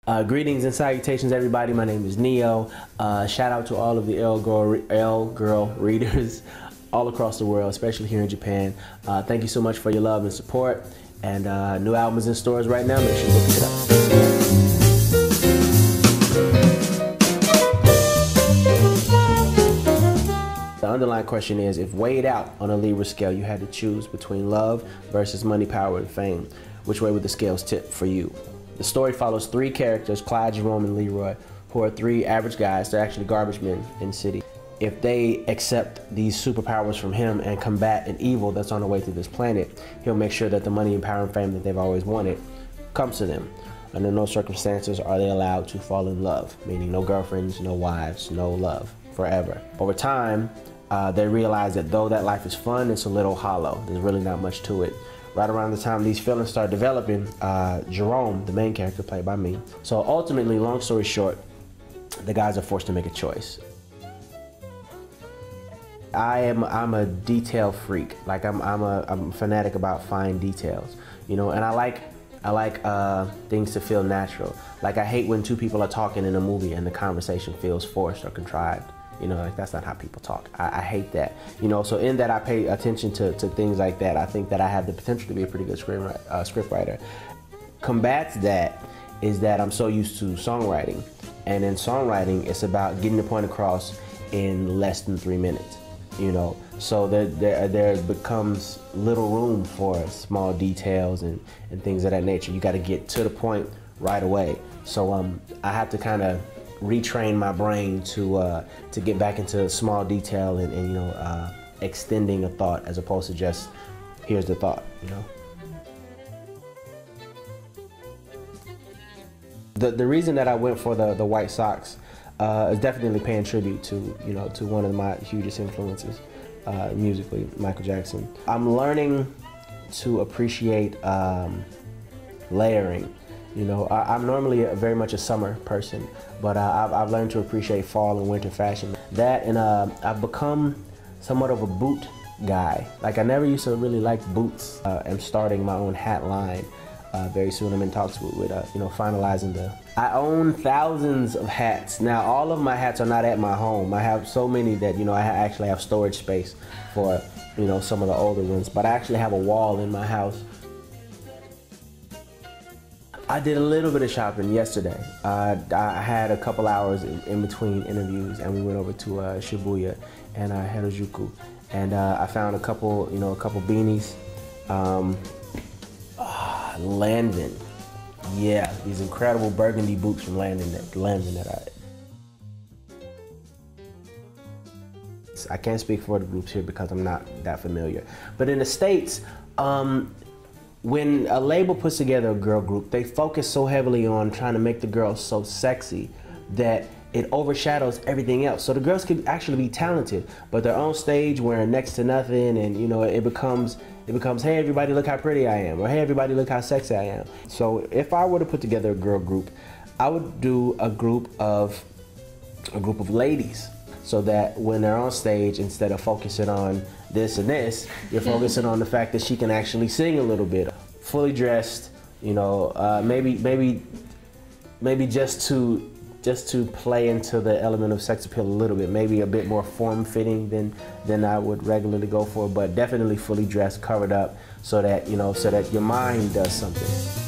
Greetings and salutations, everybody. My name is Ne-Yo. Shout out to all of the Elle girl readers all across the world, especially here in Japan. Thank you so much for your love and support. And new album is in stores right now. Make sure you go pick it up. The underlying question is, if weighed out on a Libra scale, you had to choose between love versus money, power, and fame, which way would the scales tip for you? The story follows three characters, Clyde, Jerome, and Leroy, who are three average guys. They're actually garbage men in the city. If they accept these superpowers from him and combat an evil that's on the way to this planet, he'll make sure that the money and power and fame that they've always wanted comes to them. Under no circumstances are they allowed to fall in love, meaning no girlfriends, no wives, no love, forever. Over time, they realize that though that life is fun, it's a little hollow. There's really not much to it. Right around the time these feelings start developing, Jerome, the main character played by me. So ultimately, long story short, the guys are forced to make a choice. I'm a detail freak. Like I'm a fanatic about fine details, you know, and I like things to feel natural. Like I hate when two people are talking in a movie and the conversation feels forced or contrived. You know, like that's not how people talk. I hate that. You know, so in that I pay attention to things like that. I think that I have the potential to be a pretty good scriptwriter. Combats that is that I'm so used to songwriting. And in songwriting, it's about getting the point across in less than 3 minutes. You know, so there becomes little room for small details and things of that nature. You got to get to the point right away. So I have to kind of retrain my brain to get back into small detail and you know, extending a thought as opposed to just here's the thought, you know. The reason that I went for the white socks is definitely paying tribute to, you know, to one of my hugest influences musically, Michael Jackson. I'm learning to appreciate layering. You know, I'm normally very much a summer person, but I've learned to appreciate fall and winter fashion. That and I've become somewhat of a boot guy. Like I never used to really like boots. I'm starting my own hat line very soon. I'm in talks with you know, finalizing the. I own thousands of hats. Now all of my hats are not at my home. I have so many that, you know, I actually have storage space for, you know, some of the older ones. But I actually have a wall in my house. I did a little bit of shopping yesterday. I had a couple hours in between interviews, and we went over to Shibuya and Harajuku, and I found a couple beanies. Landon, yeah, these incredible burgundy boots from Landon that I can't speak for the groups here because I'm not that familiar, but in the States. When a label puts together a girl group, they focus so heavily on trying to make the girls so sexy that it overshadows everything else. So the girls could actually be talented, but they're on stage wearing next to nothing, and you know, it becomes, hey everybody, look how pretty I am, or hey everybody, look how sexy I am. So if I were to put together a girl group, I would do a group of ladies, so that when they're on stage, instead of focusing on this and this, you're focusing on the fact that she can actually sing a little bit. Fully dressed, you know, maybe just to play into the element of sex appeal a little bit, maybe a bit more form-fitting than I would regularly go for, but definitely fully dressed, covered up, so that, you know, so that your mind does something.